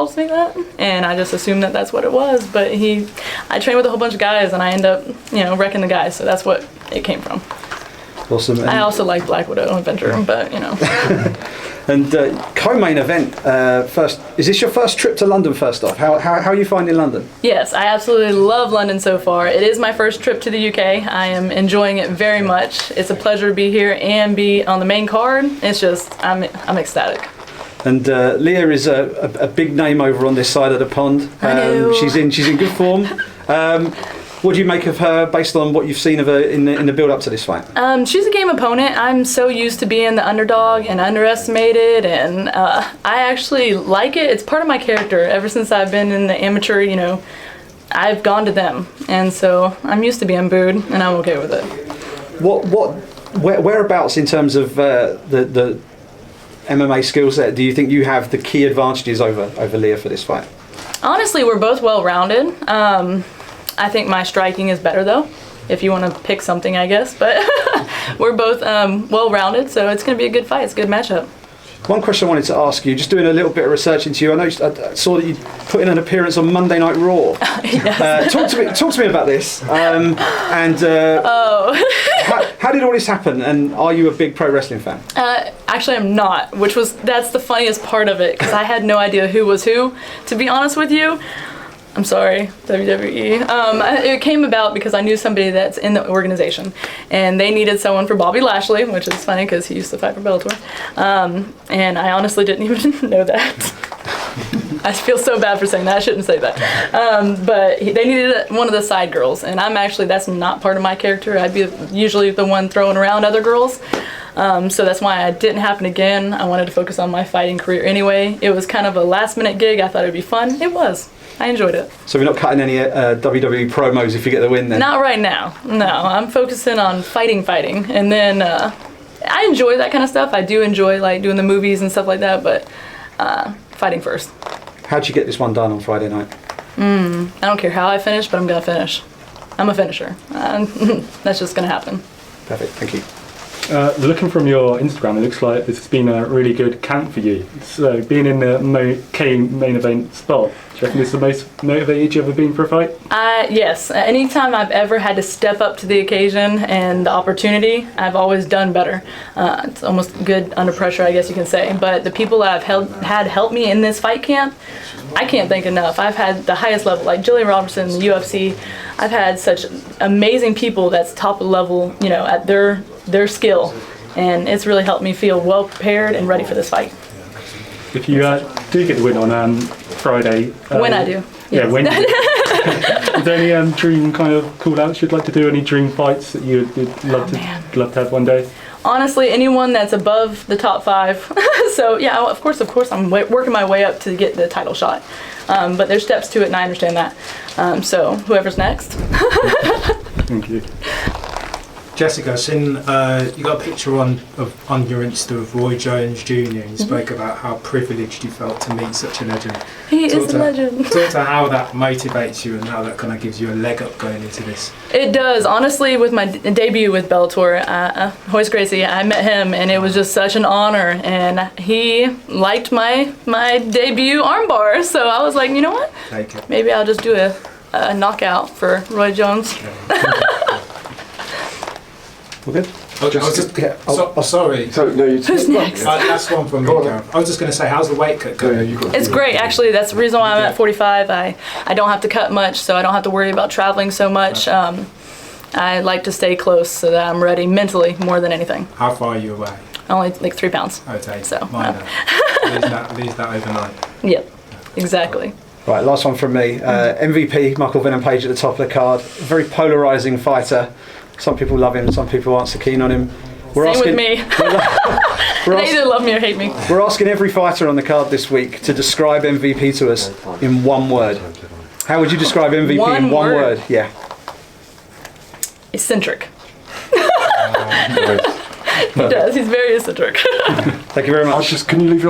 calls me that, and I just assumed that that's what it was. But I trained with a whole bunch of guys, and I end up, wrecking the guys. So that's what it came from. Awesome. I also like Black Widow Adventure, but And co-main event first. Is this your first trip to London? First off, how are you finding London? Yes, I absolutely love London so far. It is my first trip to the UK. I am enjoying it very much. It's a pleasure to be here and be on the main card. It's just I'm ecstatic. And Leah is a big name over on this side of the pond. I know. She's in good form. What do you make of her based on what you've seen of her in the build up to this fight? She's a game opponent. I'm so used to being the underdog and underestimated, and I actually like it. It's part of my character. Ever since I've been in the amateur, I've gone to them, and so I'm used to being booed, and I'm okay with it. Whereabouts in terms of the MMA skill set do you think you have the key advantages over Leah for this fight? Honestly, we're both well-rounded. I think my striking is better, though, if you want to pick something, I guess. But we're both well-rounded, so it's going to be a good fight. It's a good matchup. One question I wanted to ask you, just doing a little bit of research into you, I saw that you put in an appearance on Monday Night Raw. Yes. Talk to me about this. How did all this happen? And are you a big pro wrestling fan? Actually, I'm not, that's the funniest part of it, because I had no idea who was who, to be honest with you. I'm sorry, WWE. It came about because I knew somebody that's in the organization, and they needed someone for Bobby Lashley, which is funny because he used to fight for Bellator. And I honestly didn't even know that. I feel so bad for saying that. I shouldn't say that. But they needed one of the side girls, and that's not part of my character. I'd be usually the one throwing around other girls. So that's why it didn't happen again. I wanted to focus on my fighting career anyway. It was kind of a last-minute gig. I thought it'd be fun. It was. I enjoyed it. So we're not cutting any WWE promos if you get the win then? Not right now. No, I'm focusing on fighting. And then I enjoy that kind of stuff. I do enjoy like doing the movies and stuff like that, but fighting first. How'd you get this one done on Friday night? I don't care how I finish, but I'm going to finish. I'm a finisher. That's just going to happen. Perfect, thank you. Looking from your Instagram, it looks like this has been a really good camp for you. So being in the main event spot, do you reckon this is the most motivated you've ever been for a fight? Yes. Anytime I've ever had to step up to the occasion and the opportunity, I've always done better. It's almost good under pressure, I guess you can say. But the people that I've had help me in this fight camp, I can't thank enough. I've had the highest level, like Jillian Robertson in the UFC. I've had such amazing people that's top level, at their skill, and it's really helped me feel well prepared and ready for this fight. If you do get the win on Friday, when I do, yeah, yes. when you do. Is there any dream kind of call outs you'd like to do? Any dream fights that you'd love to have one day? Honestly, anyone that's above the top 5. So yeah, of course, I'm working my way up to get the title shot. But there's steps to it, and I understand that. So whoever's next. Thank you. Jessica, I've seen you got a picture on your Insta of Roy Jones Jr. and you spoke about how privileged you felt to meet such a legend. He is a legend. Talk to how that motivates you and how that kind of gives you a leg up going into this. It does. Honestly, with my debut with Bellator, Hoist Gracie, I met him, and it was just such an honor. And he liked my debut armbar, so I was like, you know what? Take it. Maybe I'll just do a knockout for Roy Jones. We're good? Sorry. So, no, Who's next? That's one from me. I was just going to say, how's the weight cut going? It's great, actually. That's the reason why I'm at 45. I don't have to cut much, so I don't have to worry about traveling so much. I like to stay close so that I'm ready mentally more than anything. How far are you away? Only like 3 pounds. Okay. So Leave that overnight. Yep, exactly. Right, last one from me. MVP, Michael Venom Page at the top of the card. Very polarising fighter. Some people love him, some people aren't so keen on him. Same with me. They either love me or hate me. We're asking every fighter on the card this week to describe MVP to us in one word. How would you describe MVP in one word? Yeah. Eccentric. He does. He's very eccentric. Thank you very much. Can you leave your